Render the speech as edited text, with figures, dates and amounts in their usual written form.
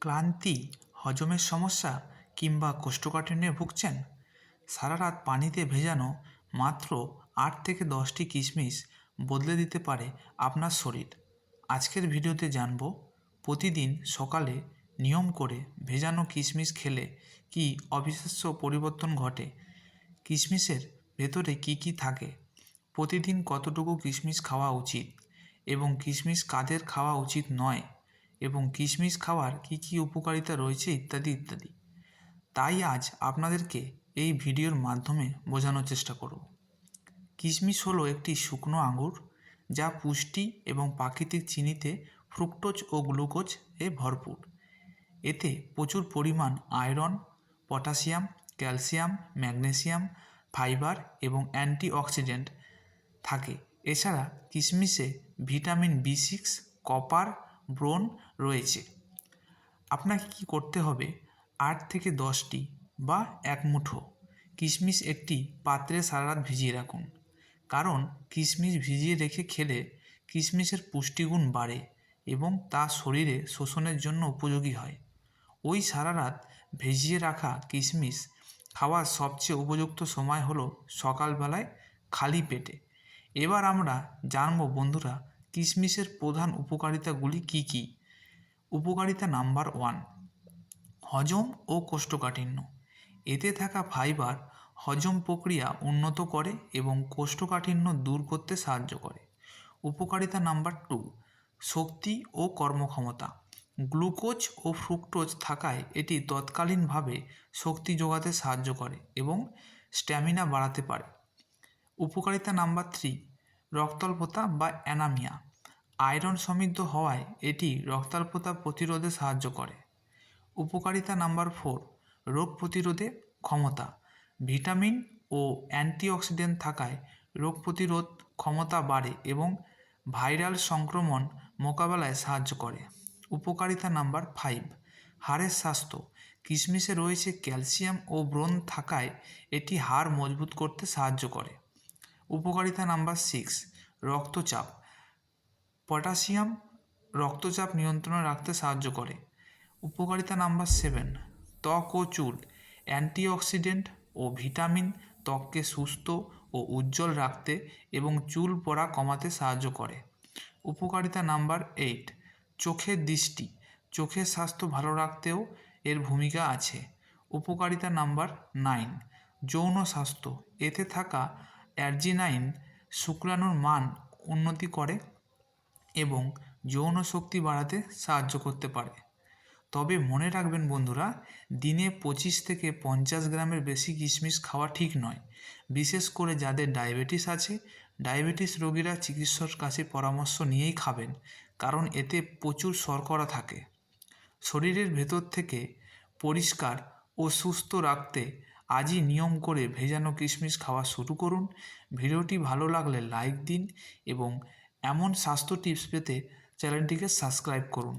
ক্লান্তি, হজমের সমস্যা কিংবা কোষ্ঠকাঠিন্যে ভুগছেন? সারা রাত পানিতে ভেজানো মাত্র 8 থেকে 10টি কিশমিশ বদলে দিতে পারে আপনার শরীর। আজকের ভিডিওতে জানব প্রতিদিন সকালে নিয়ম করে ভেজানো কিশমিশ খেলে কি অবিশ্বাস্য পরিবর্তন ঘটে, কিশমিশের ভেতরে কি কি থাকে, প্রতিদিন কতটুকু কিশমিশ খাওয়া উচিত এবং কিশমিশ কাদের খাওয়া উচিত নয়, এবং কিশমিশ খাওয়ার কি কি উপকারিতা রয়েছে ইত্যাদি ইত্যাদি। তাই আজ আপনাদেরকে এই ভিডিওর মাধ্যমে বোঝানোর চেষ্টা করব। কিশমিশ হলো একটি শুকনো আঙুর যা পুষ্টি এবং প্রাকৃতিক চিনিতে ফ্রুক্টোজ ও গ্লুকোজ এ ভরপুর। এতে প্রচুর পরিমাণ iron, potassium, calcium, magnesium, fibre এবং অ্যান্টিঅক্সিডেন্ট থাকে। এছাড়া কিশমিশে ভিটামিন বি6, কপার, ব্রোন রয়েছে। আপনাকে কি করতে হবে? 8 থেকে 10টি বা এক মুঠো কিশমিশ একটি পাত্রে সারা রাত ভিজিয়ে রাখুন। কারণ কিশমিশ ভিজিয়ে রেখে খেলে কিশমিশের পুষ্টিগুণ বাড়ে এবং তা শরীরে শোষণের জন্য উপযোগী হয়। ওই সারা রাত ভিজিয়ে রাখা কিশমিশ খাওয়ার সবচেয়ে উপযুক্ত সময় হলো সকালবেলায় খালি পেটে। এবার আমরা জানব বন্ধুরা, কিশমিশের প্রধান উপকারিতাগুলি কি কি। উপকারিতা নাম্বার 1, হজম ও কোষ্ঠকাঠিন্য। এতে থাকা ফাইবার হজম প্রক্রিয়া উন্নত করে এবং কোষ্ঠকাঠিন্য দূর করতে সাহায্য করে। উপকারিতা নাম্বার 2, শক্তি ও কর্মক্ষমতা। গ্লুকোজ ও ফ্রুক্টোজ থাকায় এটি তৎকালীনভাবে শক্তি যোগাতে সাহায্য করে এবং স্ট্যামিনা বাড়াতে পারে। উপকারিতা নাম্বার 3, রক্তাল্পতা বা অ্যানামিয়া। আয়রন সমৃদ্ধ হওয়ায় এটি রক্তাল্পতা প্রতিরোধে সাহায্য করে। উপকারিতা নাম্বার 4, রোগ প্রতিরোধে ক্ষমতা। ভিটামিন ও অ্যান্টিঅক্সিডেন্ট থাকায় রোগ প্রতিরোধ ক্ষমতা বাড়ে এবং ভাইরাল সংক্রমণ মোকাবেলায় সাহায্য করে। উপকারিতা নাম্বার 5, হাড়ের স্বাস্থ্য। কিশমিশে রয়েছে ক্যালসিয়াম ও ব্রোন থাকায় এটি হাড় মজবুত করতে সাহায্য করে। উপকারিতা নাম্বার 6, রক্তচাপ। পটাশিয়াম রক্তচাপ নিয়ন্ত্রণে রাখতে সাহায্য করে। উপকারিতা নাম্বার 7, ত্বক ও চুল। অ্যান্টিঅক্সিডেন্ট ও ভিটামিন ত্বককে সুস্থ ও উজ্জ্বল রাখতে এবং চুল পড়া কমাতে সাহায্য করে। উপকারিতা নাম্বার 8, চোখের দৃষ্টি। চোখের স্বাস্থ্য ভালো রাখতেও এর ভূমিকা আছে। উপকারিতা নাম্বার 9, যৌন স্বাস্থ্য। এতে থাকা অ্যারজিনাইন শুক্রাণুর মান উন্নতি করে এবং যৌন শক্তি বাড়াতে সাহায্য করতে পারে। তবে মনে রাখবেন বন্ধুরা, দিনে 25 থেকে 50 গ্রামের বেশি কিশমিশ খাওয়া ঠিক নয়। বিশেষ করে যাদের ডায়াবেটিস আছে, ডায়াবেটিস রোগীরা চিকিৎসকের কাছে পরামর্শ নিয়েই খাবেন, কারণ এতে প্রচুর শর্করা থাকে। শরীরের ভেতর থেকে পরিষ্কার ও সুস্থ রাখতে আজই নিয়ম করে ভেজানো কিশমিশ খাওয়া শুরু করুন। ভিডিওটি ভালো লাগলে লাইক দিন এবং এমন স্বাস্থ্য টিপস পেতে চ্যানেলটিকে সাবস্ক্রাইব করুন।